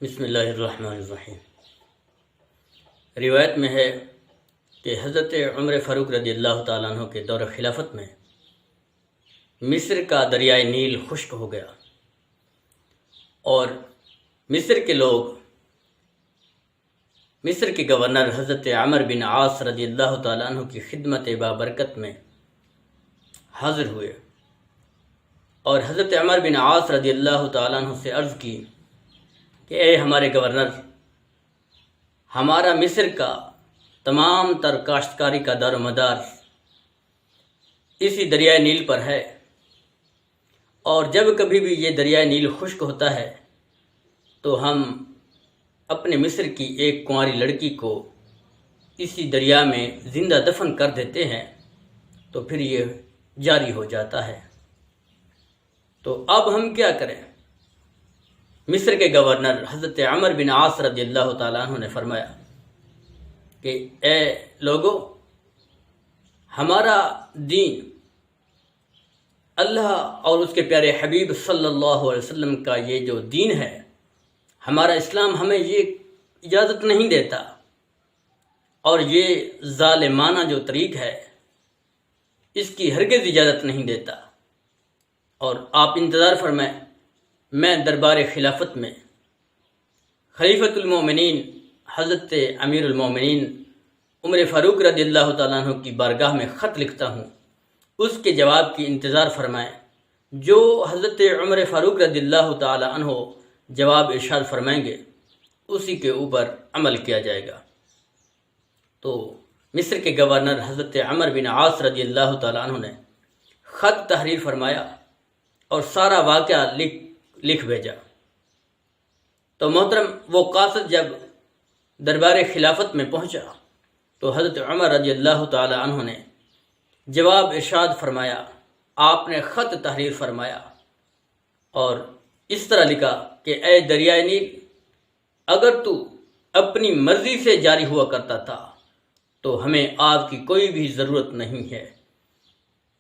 بسم اللہ الرحمن الرحیم۔ روایت میں ہے کہ حضرت عمر فاروق رضی اللہ تعالیٰ عنہ کے دور خلافت میں مصر کا دریائے نیل خشک ہو گیا اور مصر کے لوگ مصر کے گورنر حضرت عمر بن عاص رضی اللہ تعالیٰ عنہ کی خدمت بابرکت میں حاضر ہوئے اور حضرت عمر بن عاص رضی اللہ تعالیٰ عنہ سے عرض کی کہ اے ہمارے گورنر، ہمارا مصر کا تمام تر کاشتکاری کا دار و مدار اسی دریائے نیل پر ہے، اور جب کبھی بھی یہ دریائے نیل خشک ہوتا ہے تو ہم اپنے مصر کی ایک کنواری لڑکی کو اسی دریا میں زندہ دفن کر دیتے ہیں تو پھر یہ جاری ہو جاتا ہے۔ تو اب ہم کیا کریں؟ مصر کے گورنر حضرت عمر بن عاص رضی اللہ تعالیٰ عنہ نے فرمایا کہ اے لوگو، ہمارا دین اللہ اور اس کے پیارے حبیب صلی اللہ علیہ وسلم کا یہ جو دین ہے، ہمارا اسلام ہمیں یہ اجازت نہیں دیتا، اور یہ ظالمانہ جو طریق ہے اس کی ہرگز اجازت نہیں دیتا، اور آپ انتظار فرمائیں، میں دربار خلافت میں خلیفۃ المومنین حضرت امیر المومنین عمر فاروق رضی اللہ تعالیٰ عنہ کی بارگاہ میں خط لکھتا ہوں، اس کے جواب کی انتظار فرمائیں۔ جو حضرت عمر فاروق رضی اللہ تعالیٰ عنہ جواب ارشاد فرمائیں گے اسی کے اوپر عمل کیا جائے گا۔ تو مصر کے گورنر حضرت عمر بن عاص رضی اللہ تعالیٰ عنہ نے خط تحریر فرمایا اور سارا واقعہ لکھ بھیجا۔ تو محترم، وہ قاصد جب دربار خلافت میں پہنچا تو حضرت عمر رضی اللہ تعالی عنہ نے جواب ارشاد فرمایا، آپ نے خط تحریر فرمایا اور اس طرح لکھا کہ اے دریائے نیل، اگر تو اپنی مرضی سے جاری ہوا کرتا تھا تو ہمیں آب کی کوئی بھی ضرورت نہیں ہے،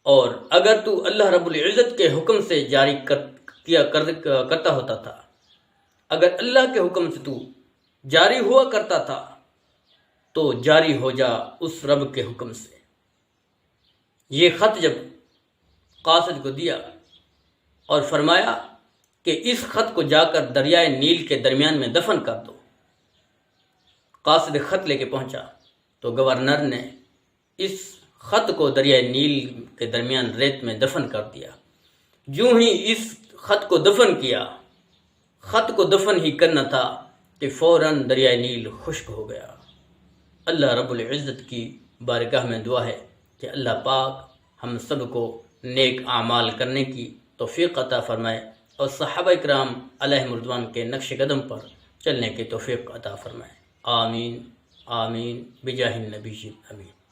اور اگر تو اللہ رب العزت کے حکم سے جاری کرتا ہوتا تھا، اگر اللہ کے حکم سے تو جاری ہوا کرتا تھا تو جاری ہو جا اس رب کے حکم سے۔ یہ خط جب قاصد کو دیا اور فرمایا کہ اس خط کو جا کر دریائے نیل کے درمیان میں دفن کر دو، قاصد خط لے کے پہنچا تو گورنر نے اس خط کو دریائے نیل کے درمیان ریت میں دفن کر دیا۔ جو ہی اس خط کو دفن کیا، خط کو دفن ہی کرنا تھا کہ فوراً دریائے نیل خشک ہو گیا۔ اللہ رب العزت کی بارگاہ میں دعا ہے کہ اللہ پاک ہم سب کو نیک اعمال کرنے کی توفیق عطا فرمائے اور صحابہ کرام علیہم رضوان کے نقش قدم پر چلنے کی توفیق عطا فرمائے۔ آمین آمین بجاہ النبی امین۔